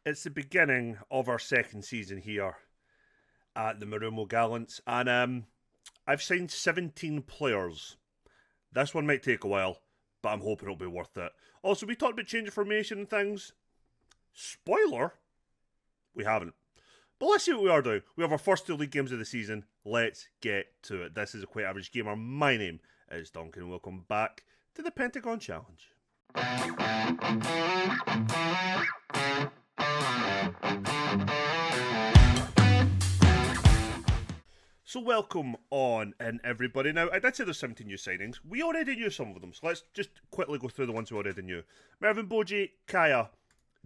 It's the beginning of our second season here at the Marumo Gallants, and I've signed 17 players. This one might take a while, but I'm hoping it'll be worth it. Also, we talked about change of formation and things. Spoiler, we haven't. But let's see what we are doing. We have our first two league games of the season. Let's get to it. This is a quite average gamer. My name is Duncan, and welcome back to the Pentagon Challenge. So welcome on in, everybody. Now, I did say there's 17 new signings. We already knew some of them, so let's just quickly go through the ones we already knew. Mervyn Boji, Kaya,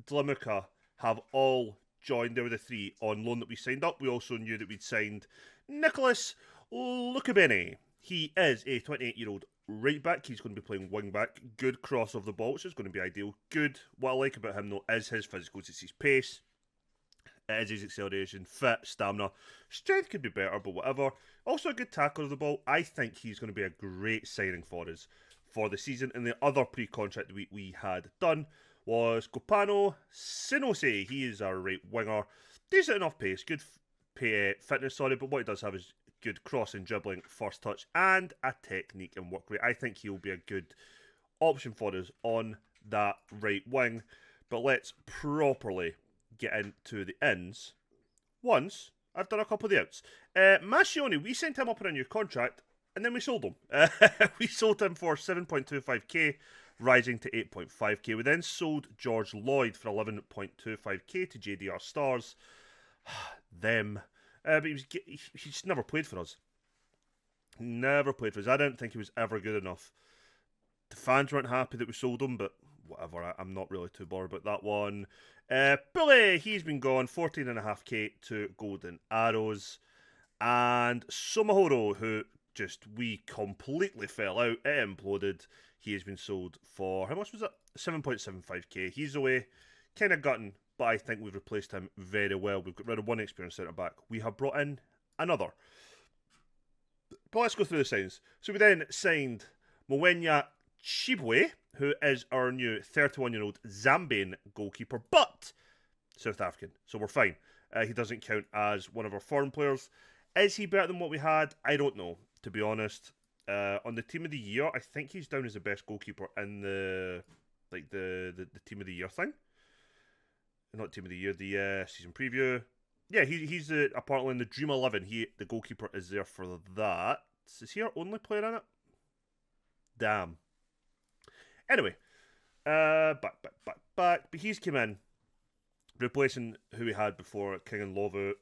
Dlimuka have all joined. There were the three on loan that we signed up. We also knew that we'd signed Nicholas Lukabeni. He is a 28-year-old right back. He's going to be playing wing back. Good cross of the ball, which is going to be ideal. Good. What I like about him, though, is his physicals. It's his pace. It is his acceleration, fit, stamina. Strength could be better, but whatever. Also a good tackler of the ball. I think he's going to be a great signing for us for the season. And the other pre-contract we had done was Kopano Sinose. He is our right winger. Decent enough pace, good fitness, but what he does have is good crossing, dribbling, first touch, and a technique and work rate. I think he'll be a good option for us on that right wing. But let's properly get into the ins once I've done a couple of the outs. Mascioni, we sent him up on a new contract and then we sold him. We sold him for 7.25k, rising to 8.5k. We then sold George Lloyd for 11.25k to JDR Stars. Them. But he just never played for us. Never played for us. I didn't think he was ever good enough. The fans weren't happy that we sold him, but whatever. I'm not really too bothered about that one. Bully, he's been gone, 14.5k to Golden Arrows. And Somahoro, who we completely fell out, it imploded. He has been sold for, how much was it? 7.75k. He's away, kind of gutting, but I think we've replaced him very well. We've got rid of one experienced centre back. We have brought in another. But let's go through the signs. So we then signed Mwenya Chibwe, who is our new 31-year-old Zambian goalkeeper, but South African, so we're fine. He doesn't count as one of our foreign players. Is he better than what we had? I don't know, to be honest. On the team of the year, I think he's down as the best goalkeeper in the team of the year thing. Not team of the year, the season preview. Yeah, he's apparently in the Dream 11. The goalkeeper is there for that. Is he our only player in it? Damn. Anyway, back. But he's come in, replacing who we had before, King and Lovu.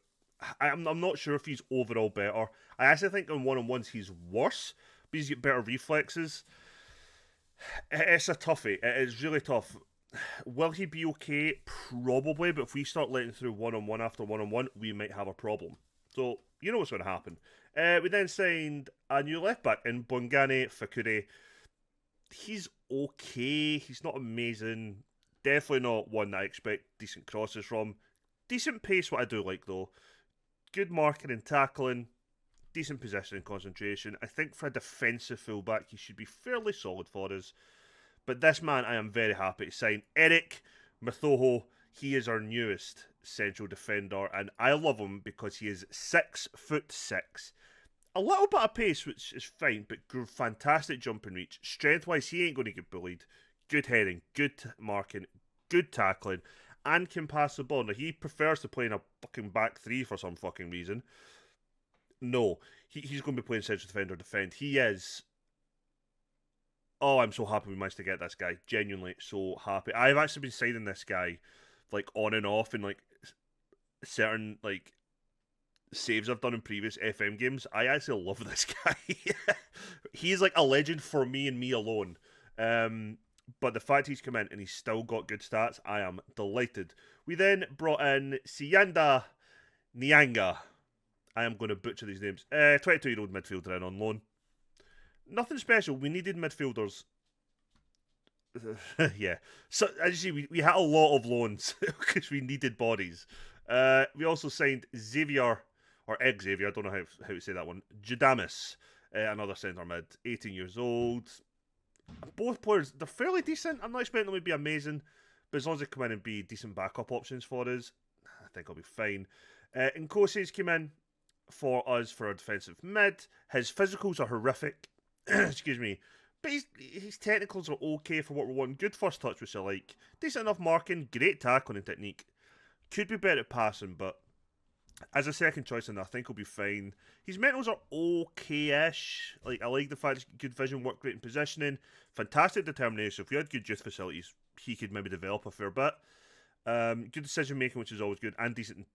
I'm not sure if he's overall better. I actually think on one-on-ones he's worse, but he's got better reflexes. It's a toughie. It is really tough. Will he be okay? Probably, but if we start letting through one-on-one after one-on-one, we might have a problem. So, you know what's going to happen. We then signed a new left-back in Bongani Fakure. He's okay. He's not amazing. Definitely not one that I expect decent crosses from. Decent pace, what I do like though. Good marking and tackling. Decent possession and concentration. I think for a defensive fullback, he should be fairly solid for us. But this man, I am very happy to sign. Eric Mathoho. He is our newest central defender, and I love him because he is 6'6". A little bit of pace, which is fine, but fantastic jumping reach. Strength-wise, he ain't going to get bullied. Good heading, good marking, good tackling, and can pass the ball. Now, he prefers to play in a fucking back three for some fucking reason. No, he's going to be playing central defender defend. He is... Oh, I'm so happy we managed to get this guy. Genuinely so happy. I've actually been signing this guy, on and off in, certain, saves I've done in previous FM games. I actually love this guy. He's like a legend for me and me alone. But the fact he's come in and he's still got good stats, I am delighted. We then brought in Siyanda Nyanga. I am going to butcher these names. 22-year-old midfielder in on loan. Nothing special. We needed midfielders. Yeah. So as you see, we had a lot of loans because we needed bodies. We also signed Xavier, or Xavier, I don't know how to say that one. Jadamis, another centre mid, 18 years old. Both players, they're fairly decent. I'm not expecting them to be amazing, but as long as they come in and be decent backup options for us, I think I'll be fine. Nkose's came in for us for our defensive mid. His physicals are horrific. Excuse me. But his technicals are okay for what we want. Good first touch, which I like. Decent enough marking, great tackling and technique. Could be better at passing, but as a second choice, and I think he'll be fine. His mentals are okay-ish. Like, I like the fact he's got good vision, work great in positioning, fantastic determination. If we had good youth facilities, he could maybe develop a fair bit. Good decision making, which is always good, and decent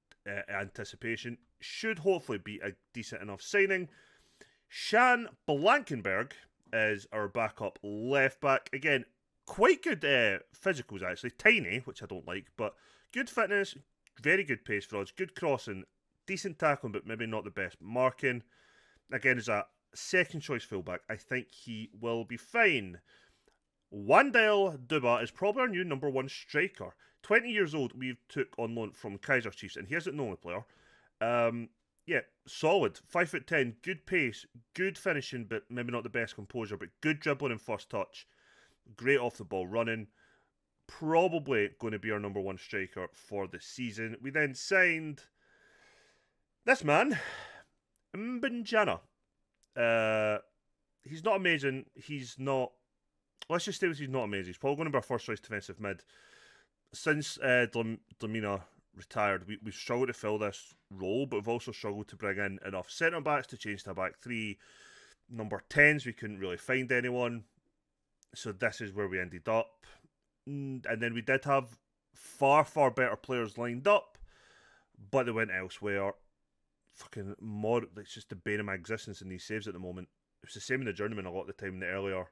anticipation. Should hopefully be a decent enough signing. Shan Blankenberg is our backup left back. Again, quite good physicals actually. Tiny, which I don't like, but good fitness, very good pace for us, good crossing, decent tackling, but maybe not the best marking. Again, as a second choice fullback, I think he will be fine. Wandale Duba is probably our new number one striker. 20 years old, we took on loan from Kaiser Chiefs, and he isn't the only player. Yeah, solid. 5'10", good pace, good finishing, but maybe not the best composure, but good dribbling and first touch. Great off the ball running. Probably going to be our number one striker for the season. We then signed this man, Mbinjana. He's not amazing. He's not. Let's just stay with he's not amazing. He's probably going to be our first choice defensive mid. Since Dlamina retired, we've struggled to fill this role, but we've also struggled to bring in enough centre backs to change to a back three. Number 10s, we couldn't really find anyone, so this is where we ended up. And then we did have far better players lined up, but they went elsewhere. Fucking more, it's just the bane of my existence in these saves at the moment. It's the same in the journeyman a lot of the time in the earlier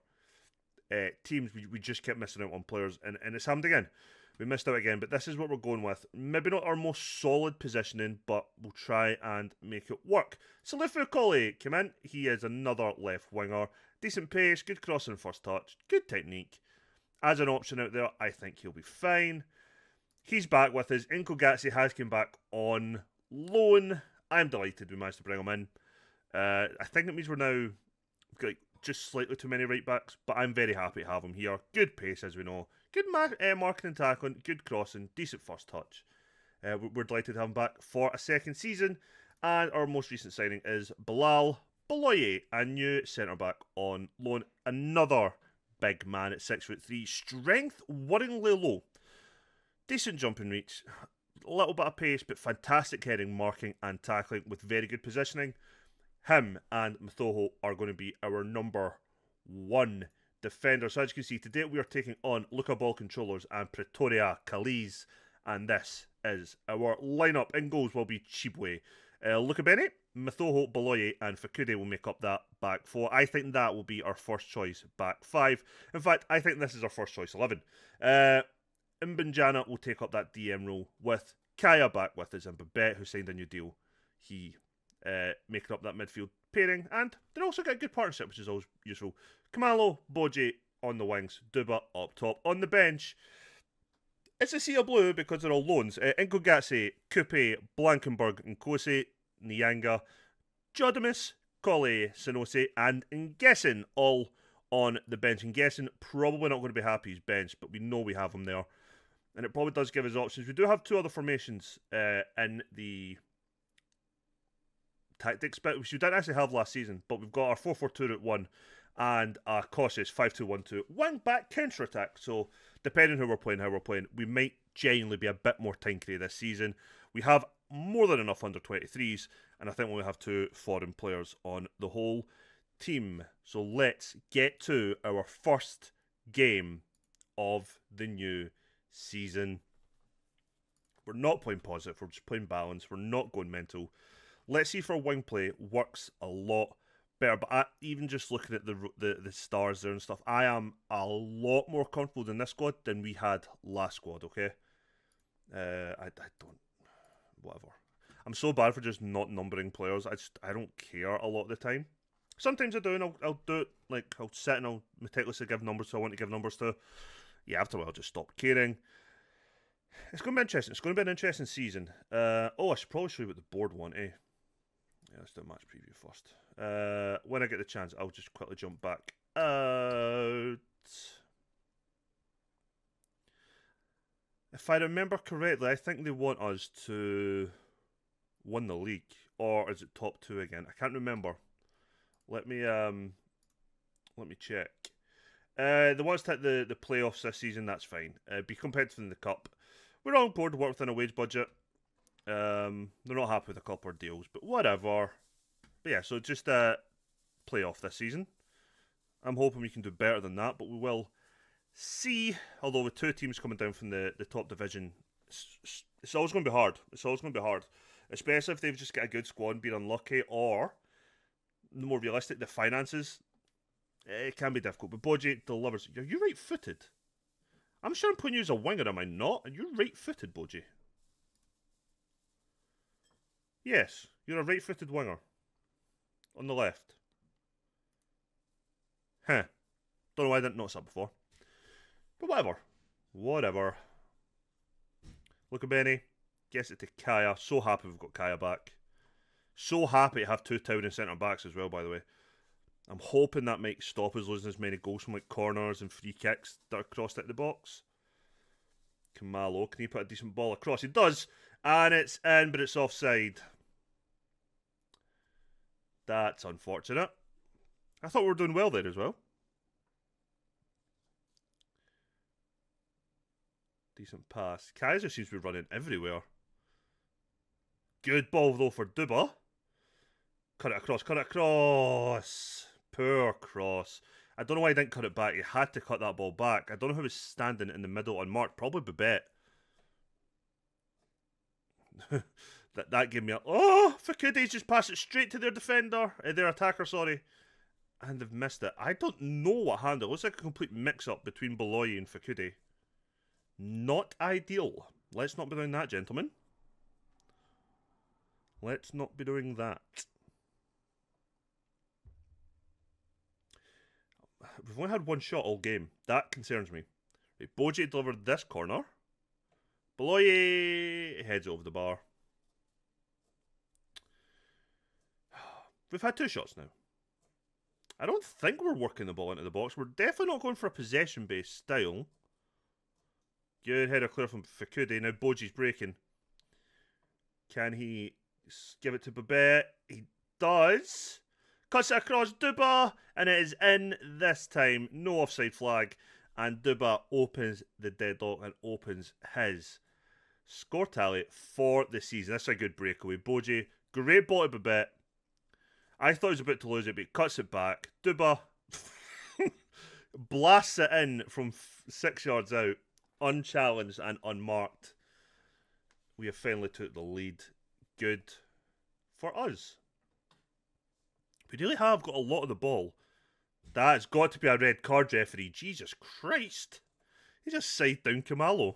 teams. We just kept missing out on players, and it's happened again. We missed out again, but this is what we're going with. Maybe not our most solid positioning, but we'll try and make it work. Salifu Colley came in. He is another left winger. Decent pace, good crossing first touch, good technique. As an option out there, I think he'll be fine. He's back with us. Inkogatsi has come back on loan. I'm delighted we managed to bring him in. I think it means we're now like just slightly too many right backs, but I'm very happy to have him here. Good pace, as we know. Good marking and tackling, good crossing, decent first touch. We're delighted to have him back for a second season. And our most recent signing is Bilal Baloye, a new centre-back on loan. Another big man at 6'3", strength worryingly low. Decent jumping reach, a little bit of pace, but fantastic heading, marking and tackling with very good positioning. Him and Mathoho are going to be our number one defender. So as you can see, today we are taking on Luca Ball Controllers and Pretoria Calise, and this is our lineup. In goals will be Chibwe, Luca Bennett, Mathoho, Baloye and Fakude will make up that back four. I think that will be our first choice back five. In fact, I think this is our first choice 11. Mbinjana will take up that DM role with Kaya back with us and Babette, who signed a new deal. He making up that midfield pairing, and they also get a good partnership, which is always useful. Kamalo, Boji on the wings, Duba up top. On the bench, it's a sea of blue because they're all loans. Inkogatsi, Kupe, Blankenberg, Nkosi, Nyanga, Jodamus, Colley, Sinose, and Ngesin all on the bench. Ngesin probably not going to be happy he's benched, but we know we have him there. And it probably does give us options. We do have two other formations in the tactics, but which we didn't actually have last season, but we've got our 4-4-2 at 1 and a cautious 5-2-1-2 wing back counter attack. So depending on how we're playing, we might genuinely be a bit more tinkery this season. We have more than enough under 23s, and I think we'll have 2 foreign players on the whole team. So let's get to our first game of the new season. We're not playing positive, we're just playing balance, we're not going mental. Let's see if our wing play works a lot better. But even just looking at the stars there and stuff, I am a lot more comfortable in this squad than we had last squad, okay? I don't... Whatever. I'm so bad for just not numbering players. I don't care a lot of the time. Sometimes I do, and I'll do it, like, I'll sit and I'll meticulously give numbers to I want to give numbers to. Yeah, after a while I'll just stop caring. It's going to be interesting. It's going to be an interesting season. I should probably show you what the board want, eh? Yeah, let's do a match preview first. When I get the chance, I'll just quickly jump back out. If I remember correctly, I think they want us to win the league. Or is it top 2 again? I can't remember. Let me check. They want us to hit the playoffs this season, that's fine. Be competitive in the cup. We're on board to work within a wage budget. They're not happy with a couple of deals, but whatever. But yeah, so just playoff this season. I'm hoping we can do better than that, but we will see. Although with 2 teams coming down from the top division, it's always going to be hard. It's always going to be hard. Especially if they've just got a good squad and been unlucky, or, the more realistic, the finances. It can be difficult, but Boji delivers. Are you right-footed? I'm sure I'm putting you as a winger, am I not? Are you right-footed, Boji? Yes, you're a right-footed winger. On the left. Huh. Don't know why I didn't notice that before. But whatever. Whatever. Look at Benny. Gets it to Kaya. So happy we've got Kaya back. So happy to have 2 towering centre-backs as well, by the way. I'm hoping that might stop us losing as many goals from like corners and free kicks that are crossed out the box. Kamalo, can he put a decent ball across? He does, and it's in, but it's offside. That's unfortunate. I thought we were doing well there as well. Decent pass. Kaiser seems to be running everywhere. Good ball though for Duba. Cut it across, cut it across. Poor cross. I don't know why he didn't cut it back. He had to cut that ball back. I don't know who was standing in the middle unmarked. Probably Babette. that gave me a... Oh! Fakudi's just passed it straight to their defender. Their attacker, sorry. And they've missed it. I don't know what handle. It looks like a complete mix-up between Beloyi and Fakudi. Not ideal. Let's not be doing that, gentlemen. Let's not be doing that. We've only had 1 shot all game. That concerns me. Right, Boji delivered this corner. Beloyi heads it over the bar. We've had 2 shots now. I don't think we're working the ball into the box. We're definitely not going for a possession-based style. Good header clear from Fakudi. Now Boji's breaking. Can he give it to Babette? He does. Cuts it across Duba, and it is in this time. No offside flag. And Duba opens the deadlock and opens his score tally for the season. That's a good breakaway. Boji, great ball to Babette. I thought he was about to lose it, but he cuts it back. Duba blasts it in from 6 yards out, unchallenged and unmarked. We have finally took the lead. Good for us. We really have got a lot of the ball. That's got to be a red card, referee. Jesus Christ. He just side down Kamalo.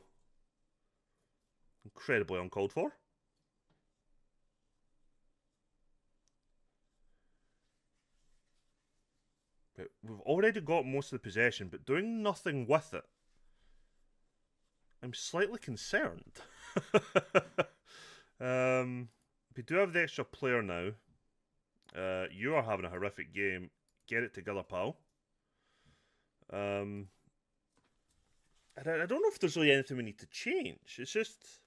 Incredibly uncalled for. But we've already got most of the possession, but doing nothing with it. I'm slightly concerned. We do have the extra player now. You are having a horrific game. Get it together, pal. I don't know if there's really anything we need to change. It's just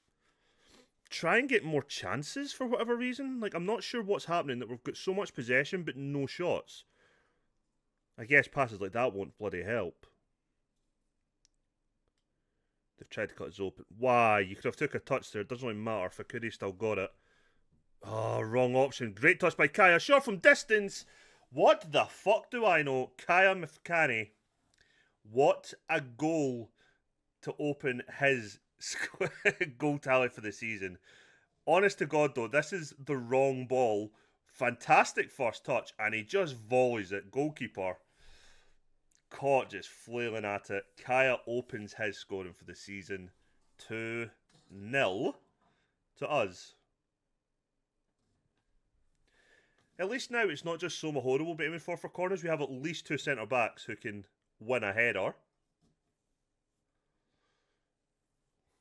try and get more chances for whatever reason. Like, I'm not sure what's happening that we've got so much possession but no shots. I guess passes like that won't bloody help. They've tried to cut us open. Why? You could have took a touch there. It doesn't really matter. Fakudi still got it. Oh, wrong option. Great touch by Kaya. Shot from distance. What the fuck do I know? Kaya Mifkani. What a goal to open his goal tally for the season. Honest to God, though, this is the wrong ball. Fantastic first touch, and he just volleys it. Goalkeeper caught, just flailing at it. Kaya opens his scoring for the season 2-0 to us. At least now it's not just Soma Horo we'll be aiming for corners. We have at least 2 centre-backs who can win a header.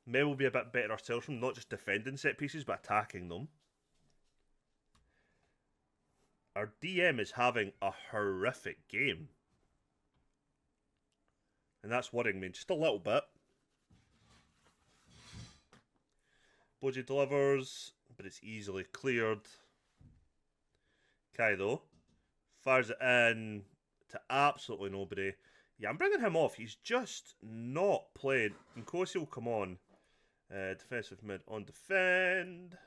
Maybe we'll be a bit better ourselves from not just defending set pieces, but attacking them. Our DM is having a horrific game. And that's worrying me just a little bit. Boji delivers, but it's easily cleared. Kaido fires it in to absolutely nobody. Yeah, I'm bringing him off. He's just not played. Nkosi will come on. Defensive mid on defend.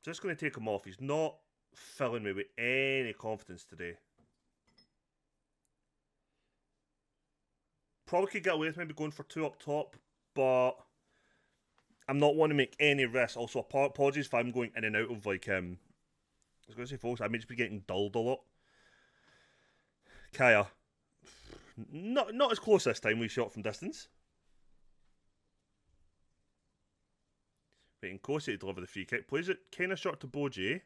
Just going to take him off. He's not filling me with any confidence today. Probably could get away with maybe going for 2 up top, but I'm not wanting to make any risks. Also, apologies if I'm going in and out of like I was going to say, folks, I may just be getting dulled a lot. Kaya, not as close this time. We shot from distance. Wait, Nkosi to deliver the free kick. Plays it kind of short to Boji.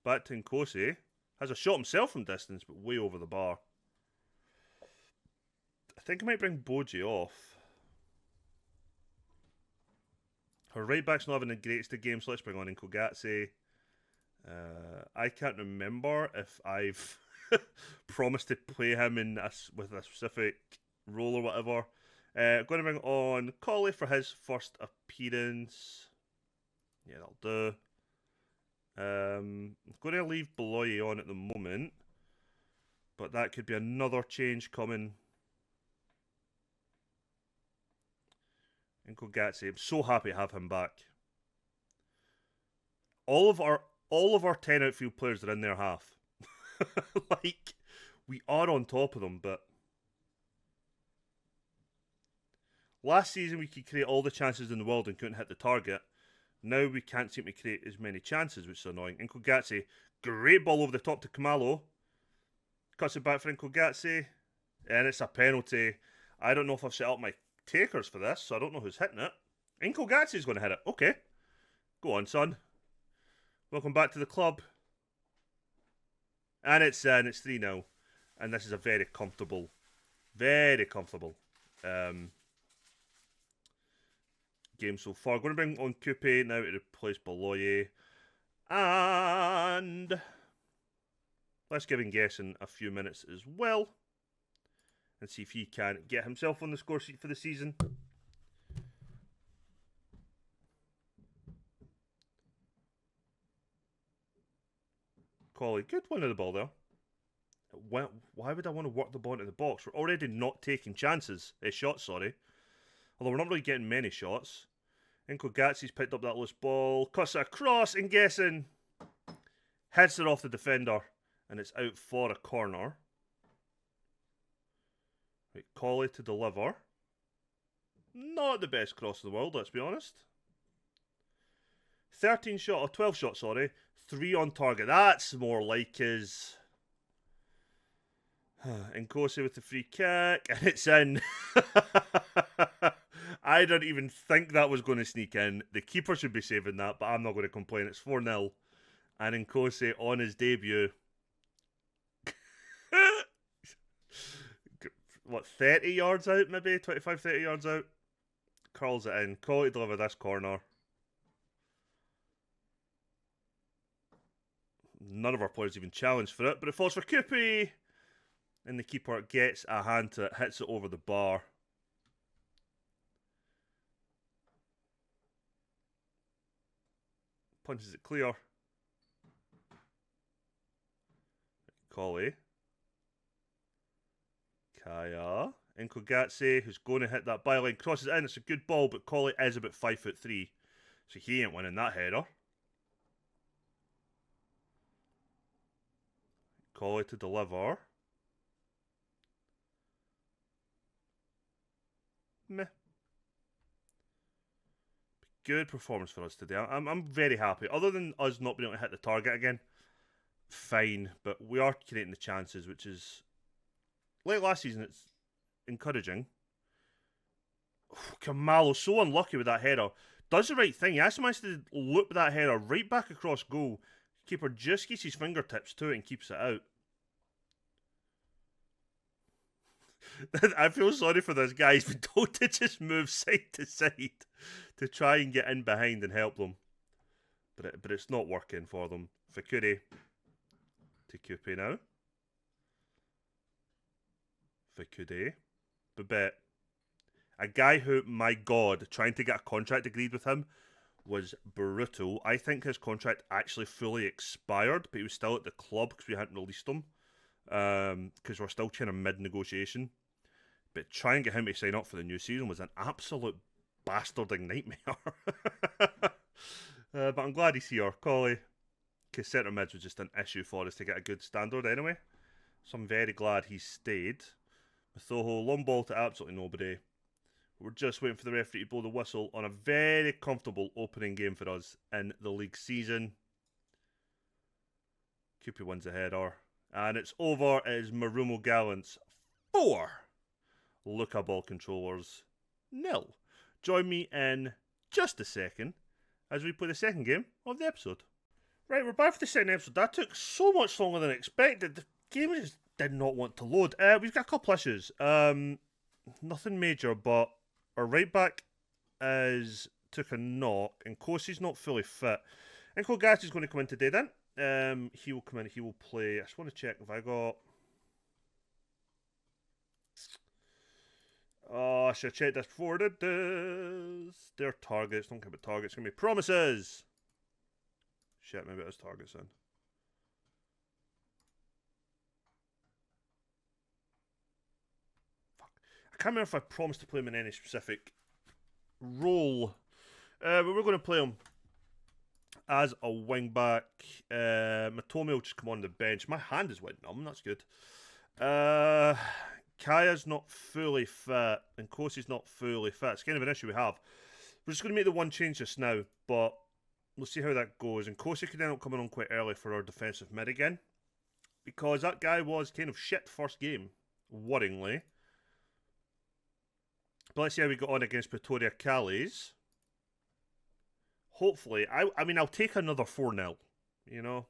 Back to Nkosi. Has a shot himself from distance, but way over the bar. I think I might bring Boji off. Her right back's not having the greatest of games, so let's bring on Nkogatse. I can't remember if I've promised to play him with a specific role or whatever. Going to bring on Colley for his first appearance. Yeah, that'll do. I'm going to leave Beloye on at the moment, but that could be another change coming. Nkogatse, I'm so happy to have him back. All of our 10 outfield players are in their half. Like, we are on top of them, but last season we could create all the chances in the world and couldn't hit the target. Now we can't seem to create as many chances, which is annoying. Nkogatse, great ball over the top to Kamalo. Cuts it back for Nkogatse, and it's a penalty. I don't know if I've set up my takers for this, so I don't know who's hitting it. Nkogatse's going to hit it. Okay. Go on, son. Welcome back to the club. And it's 3-0. And this is a very comfortable game so far. Going to bring on Coupe now to replace Beloye. And let's give Nguesson a few minutes as well. And see if he can get himself on the score sheet for the season. Colley, good win of the ball there. Why would I want to work the ball into the box? We're already not taking shots, sorry. Although we're not really getting many shots. Nkogatse's picked up that loose ball, cuts it across, and Nguesson hits it off the defender, and it's out for a corner. Right, Colley to deliver. Not the best cross in the world, let's be honest. 12 shots, sorry. 3 on target. That's more like his. Nkosi with the free kick, and it's in. I don't even think that was going to sneak in. The keeper should be saving that, but I'm not going to complain. It's 4-0. And Nkosi on his debut. What, 30 yards out maybe? 25, 30 yards out? Curls it in. Colley to deliver this corner. None of our players even challenged for it, but it falls for Coupe. And the keeper gets a hand to it, hits it over the bar. Punches it clear. Colley. Kaya. Nkogatse, who's going to hit that byline, crosses it in. It's a good ball, but Colley is about 5'3", so he ain't winning that header. Colley to deliver. Meh. Good performance for us today. I'm very happy. Other than us not being able to hit the target again, fine. But we are creating the chances, which is, like last season, it's encouraging. Kamalo, so unlucky with that header. Does the right thing. He actually managed to loop that header right back across goal. Keeper just gets his fingertips to it and keeps it out. I feel sorry for this guy. He's been told to just move side to side to try and get in behind and help them. But it's not working for them. Fakuri to Coupe now. Fakuri. Babette. A guy who, my God, trying to get a contract agreed with him was brutal. I think his contract actually fully expired, but he was still at the club because we hadn't released him. Because we're still kind of mid-negotiation. But trying to get him to sign up for the new season was an absolute bastarding nightmare. But I'm glad he's here. Collie, because centre mids was just an issue for us to get a good standard anyway. So I'm very glad he stayed. Mathoho, long ball to absolutely nobody. We're just waiting for the referee to blow the whistle on a very comfortable opening game for us in the league season. Cupie wins the header. And it's over. It is Marumo Gallants 4. Luca Ball Controllers 0. Join me in just a second as we play the second game of the episode. Right, we're back for the second episode. That took so much longer than expected. The game just did not want to load. We've got a couple issues. Nothing major, but our right back took a knock, and Kosi's not fully fit. And Kogachi's going to come in today then. He will come in, he will play. I just want to check if I got... Oh, I should have checked this before. Their targets. Don't care about targets. It's going to be promises. Shit, maybe it was targets then. Fuck. I can't remember if I promised to play him in any specific role. But we're going to play him as a wing back. Matome will just come on the bench. My hand is wet numb. That's good. Kaya's not fully fit, and Kosi's not fully fit. It's kind of an issue we have. We're just going to make the one change just now, but we'll see how that goes. And Kosi could end up coming on quite early for our defensive mid again, because that guy was kind of shit first game, worryingly. But let's see how we got on against Pretoria Calais. Hopefully, I mean, I'll take another 4-0, you know?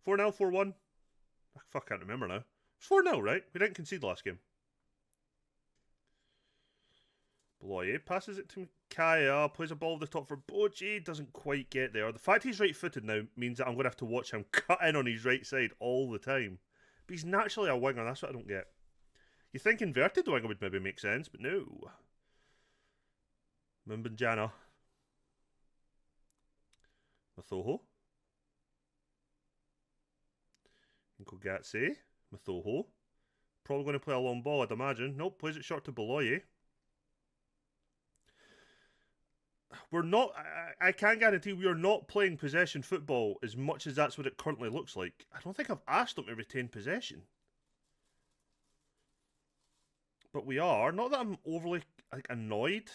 4-0, 4-1? I can't remember now. 4-0, right? We didn't concede last game. Bloye passes it to Kaya, plays a ball over the top for Boji, doesn't quite get there. The fact he's right-footed now means that I'm going to have to watch him cut in on his right side all the time. But he's naturally a winger, that's what I don't get. You think inverted winger would maybe make sense, but no. Mumbanjana. Mathoho. Nkogatse. Mathoho. Probably going to play a long ball, I'd imagine. Nope, plays it short to Boloye. We're not... I can't guarantee we are not playing possession football as much as that's what it currently looks like. I don't think I've asked them to retain possession. But we are. Not that I'm overly annoyed.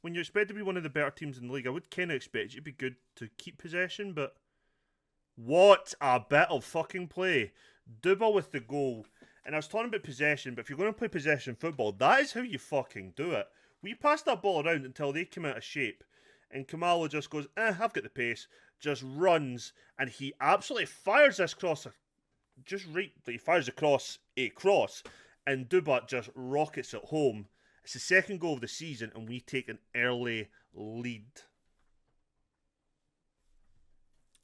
When you expect to be one of the better teams in the league, I would kind of expect you to be good to keep possession, but... What a bit of fucking play. Duba with the goal. And I was talking about possession, but if you're going to play possession football, that is how you fucking do it. We passed that ball around until they came out of shape. And Kamalo just goes, I've got the pace. Just runs. And he absolutely fires this cross. He fires across a cross. And Duba just rockets it home. It's the second goal of the season, and we take an early lead.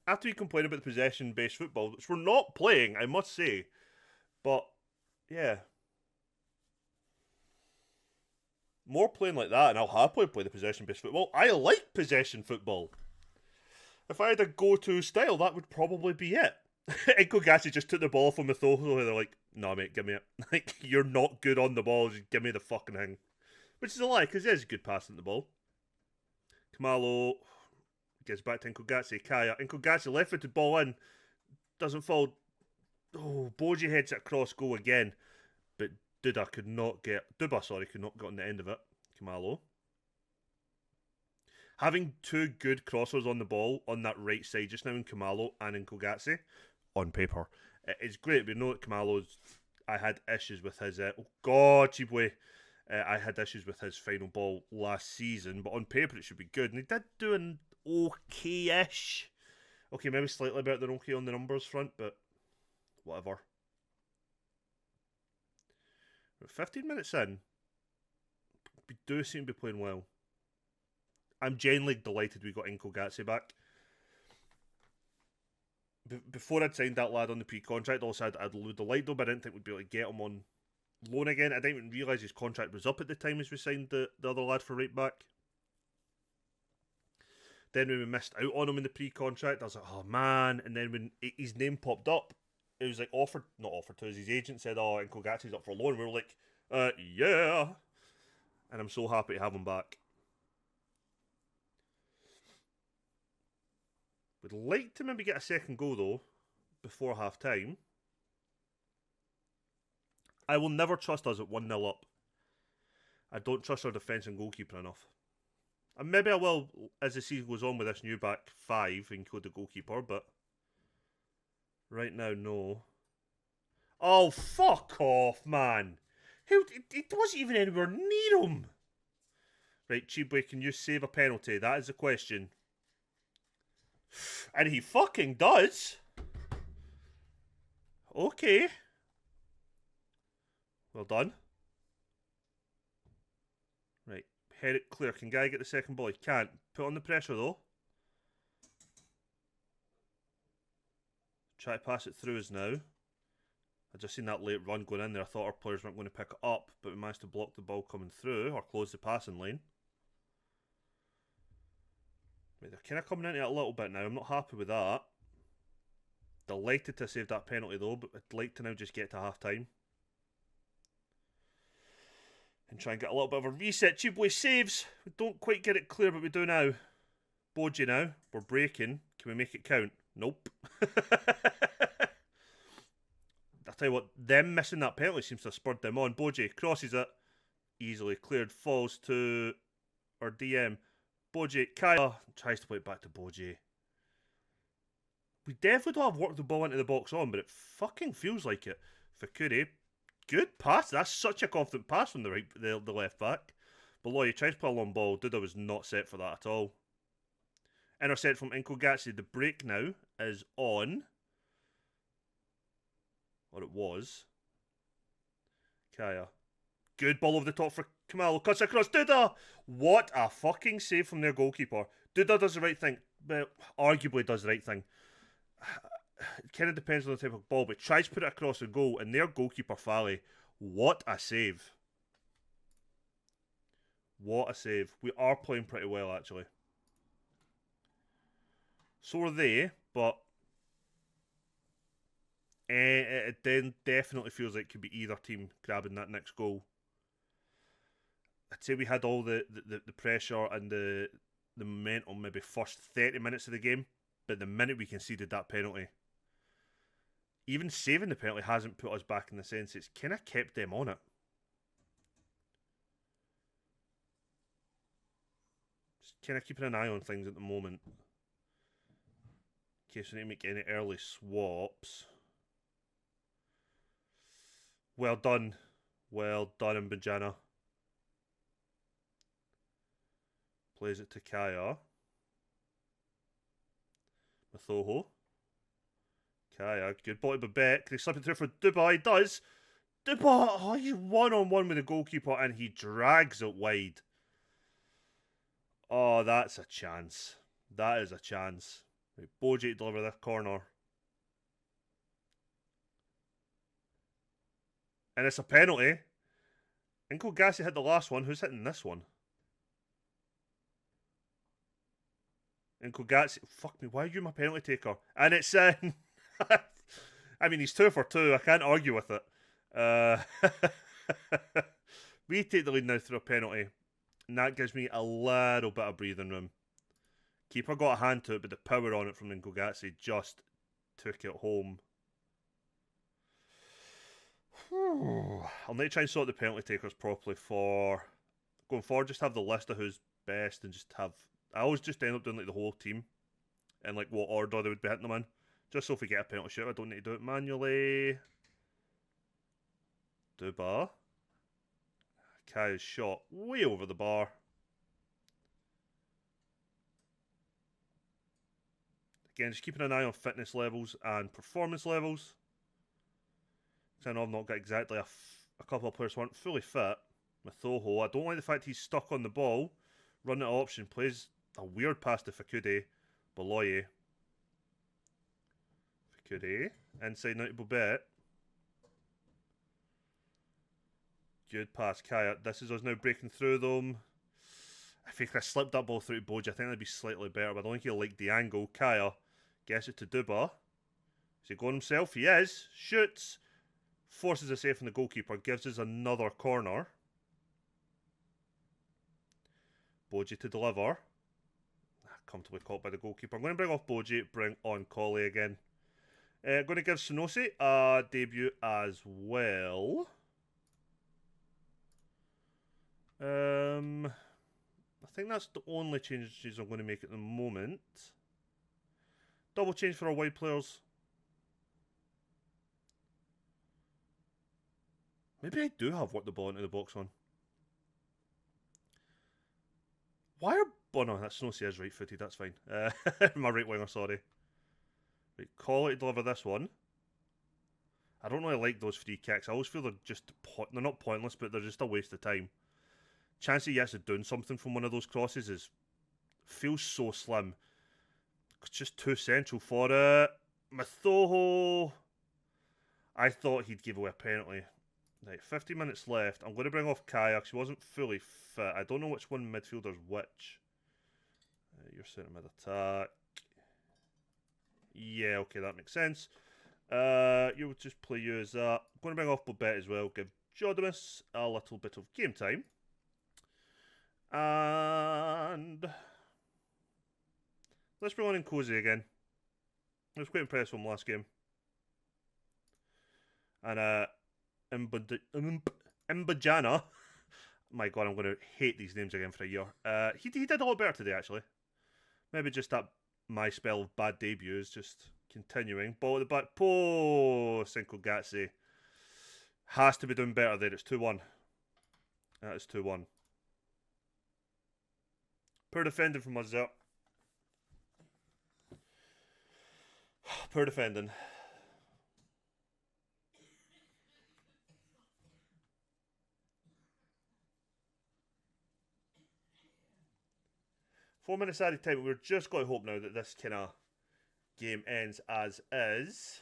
After we complain about the possession-based football, which we're not playing, I must say. But, yeah. More playing like that, and I'll happily play the possession-based football. I like possession football. If I had a go-to style, that would probably be it. Nkogatse just took the ball from Mathoho, and they're like, nah, mate, give me it. Like, you're not good on the ball, just give me the fucking thing. Which is a lie, because he is good passing the ball. Kamalo... Gets back to Nkogatse. Kaya. Nkogatse left-footed ball in. Doesn't fall. Oh, Boji heads it across goal again. But Duba could not get on the end of it. Kamalo. Having two good crossers on the ball on that right side just now in Kamalo and in Nkogatse, on paper, it's great. We know that Kamalo's... I had issues with his... oh, God, Chibwe. I had issues with his final ball last season, but on paper it should be good. And he did do an okay-ish. Okay, maybe slightly better than okay on the numbers front, but whatever. We're 15 minutes in. We do seem to be playing well. I'm genuinely delighted we got Nkogatse back. Before I'd signed that lad on the pre-contract, also I'd load the light though, but I didn't think we'd be able to get him on loan again. I didn't even realise his contract was up at the time as we signed the other lad for right back. Then when we missed out on him in the pre-contract, I was like, oh man. And then when his name popped up, it was like not offered to us. His agent said, oh, Nkogati's up for loan. We were like, yeah. And I'm so happy to have him back. Would like to maybe get a second goal though, before half time. I will never trust us at 1-0 up. I don't trust our defence and goalkeeper enough. And maybe I will as the season goes on with this new back five, include the goalkeeper, but right now, no. Oh, fuck off, man. It wasn't even anywhere near him. Right, Chibwe, can you save a penalty? That is the question. And he fucking does. Okay. Well done. Right, head it clear. Can Guy get the second ball? He can't. Put on the pressure though. Try to pass it through us now. I just seen that late run going in there. I thought our players weren't going to pick it up, but we managed to block the ball coming through or close the passing lane. Right, they're kind of coming into it a little bit now. I'm not happy with that. Delighted to save that penalty though, but I'd like to now just get to half time. And try and get a little bit of a reset. Chibwe saves. We don't quite get it clear, but we do now. Boji now. We're breaking. Can we make it count? Nope. I'll tell you what, them missing that penalty seems to have spurred them on. Boji crosses it. Easily cleared. Falls to our DM. Boji. Kaya tries to play it back to Boji. We definitely don't have worked the ball into the box on, but it fucking feels like it. Fakuri. Good pass. That's such a confident pass from the left back. Beloy tries to play a long ball. Duda was not set for that at all. Intercept from Nkogati. The break now is on. Or it was. Kaya. Good ball over the top for Kamalo. Cuts across. Duda! What a fucking save from their goalkeeper. Duda does the right thing. But arguably does the right thing. It kind of depends on the type of ball, but tries to put it across the goal, and their goalkeeper, Fally, what a save. What a save. We are playing pretty well, actually. So are they, but it then definitely feels like it could be either team grabbing that next goal. I'd say we had all the pressure and the momentum maybe first 30 minutes of the game, but the minute we conceded that penalty, even saving the penalty hasn't put us back in the sense it's kind of kept them on it. Just kind of keeping an eye on things at the moment. In case we need to make any early swaps. Well done. Well done, Mbajana. Plays it to Kaya. Mathoho. Kaya, good ball to Babette. Can he slip it through for Duba? He does. Duba, oh, he's one-on-one with the goalkeeper and he drags it wide. Oh, that's a chance. That is a chance. Right, Boji to deliver that corner. And it's a penalty. Nkogasi hit the last one. Who's hitting this one? Nkogasi. Fuck me, why are you my penalty taker? And it's in. I mean, he's 2 for 2. I can't argue with it. We take the lead now through a penalty. And that gives me a little bit of breathing room. Keeper got a hand to it, but the power on it from Nkogasi just took it home. I'll need to try and sort the penalty takers properly for going forward. Just have the list of who's best and just have. I always just end up doing like the whole team and like what order they would be hitting them in. Just so if we get a penalty shoot, I don't need to do it manually. Duba. Kai's shot way over the bar. Again, just keeping an eye on fitness levels and performance levels. I know I've not got exactly a couple of players who aren't fully fit. Mathoho, I don't like the fact he's stuck on the ball. Running out of option, plays a weird pass to Fakudi. Beloye. Fakudi. Inside now to Bobette. Good pass, Kaya. This is us now breaking through them. I think I slipped that ball through to Boji. I think that'd be slightly better, but I don't think he'll like the angle. Kaya gets it to Duba. Is he going himself? He is. Shoots. Forces a save from the goalkeeper. Gives us another corner. Boji to deliver. Comfortably caught by the goalkeeper. I'm going to bring off Boji, bring on Colley again. Going to give Sonosi a debut as well. I think that's the only changes I'm going to make at the moment. Double change for our wide players. Maybe I do have what the ball into the box on. Why are... Oh no, that's Snowy is right-footed, that's fine. My right winger, sorry. Right, call it, deliver this one. I don't really like those free kicks. I always feel they're just... They're not pointless, but they're just a waste of time. Chance he gets of doing something from one of those crosses is... Feels so slim. It's just too central for it. Mathoho... I thought he'd give away a penalty. Right, 50 minutes left. I'm going to bring off Kaya because he wasn't fully fit. I don't know which one midfielder's which. You're centre mid attack. Yeah, okay, that makes sense. You would just play you as that. I'm going to bring off Bobet as well. Give Jodamus a little bit of game time. And let's bring on Nkosi again. I was quite impressed with him last game. And Mbajana. My God, I'm going to hate these names again for a year. He did a lot better today, actually. Maybe just that my spell of bad debuts just continuing. Ball at the back. Cinco Gazzi. Has to be doing better there. It's 2-1. That is 2-1. Poor defending from us there. Poor defending. Four minutes added time. We're just going to hope now that this kind of game ends as is.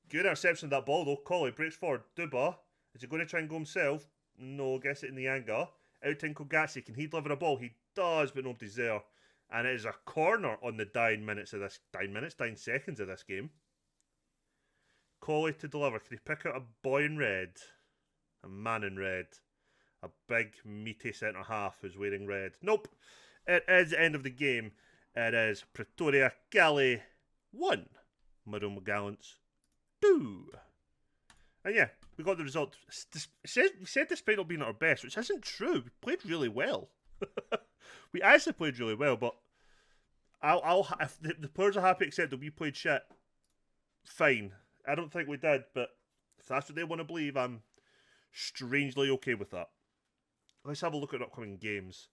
Good interception of that ball though. Colley breaks forward. Duba. Is he going to try and go himself? No, gets it in the anger. Out to Nkogasi. Can he deliver a ball? He does, but nobody's there. And it is a corner on the dying seconds of this game. Colley to deliver. Can he pick out a boy in red? A man in red. A big, meaty centre half who's wearing red. Nope. It is the end of the game. It is Pretoria Galley 1. Maroma Gallants 2. And yeah, we got the result. We said despite not being at our best, which isn't true. We played really well. We actually played really well, but if the players are happy to accept that we played shit, fine. I don't think we did, but if that's what they want to believe, I'm strangely okay with that. Let's have a look at upcoming games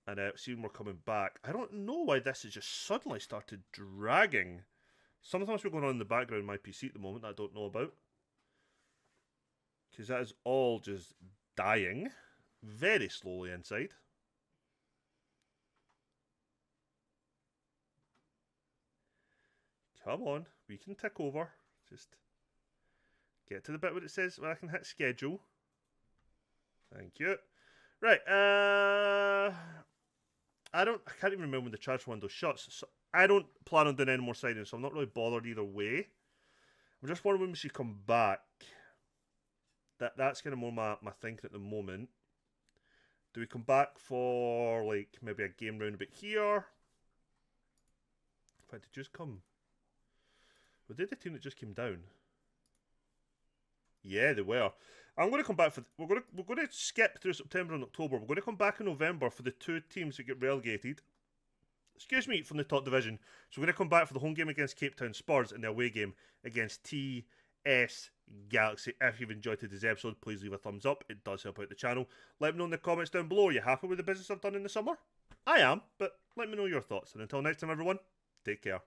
and see when we're coming back. I don't know why this has just suddenly started dragging. Something must be going on in the background in my PC at the moment that I don't know about. Because that is all just dying very slowly inside. Come on, we can tick over. Just get to the bit where it says where I can hit schedule. Thank you. Right, I can't even remember when the transfer window shuts. So I don't plan on doing any more signings, so I'm not really bothered either way. I'm just wondering when we should come back. That's kind of more my thinking at the moment. Do we come back for like maybe a game round about here? In fact, it just come. Were they the team that just came down? Yeah, they were. I'm going to come back for... We're going to skip through September and October. We're going to come back in November for the two teams that get relegated. Excuse me, from the top division. So we're going to come back for the home game against Cape Town Spurs and the away game against TS Galaxy. If you've enjoyed today's episode, please leave a thumbs up. It does help out the channel. Let me know in the comments down below. Are you happy with the business I've done in the summer? I am, but let me know your thoughts. And until next time, everyone, take care.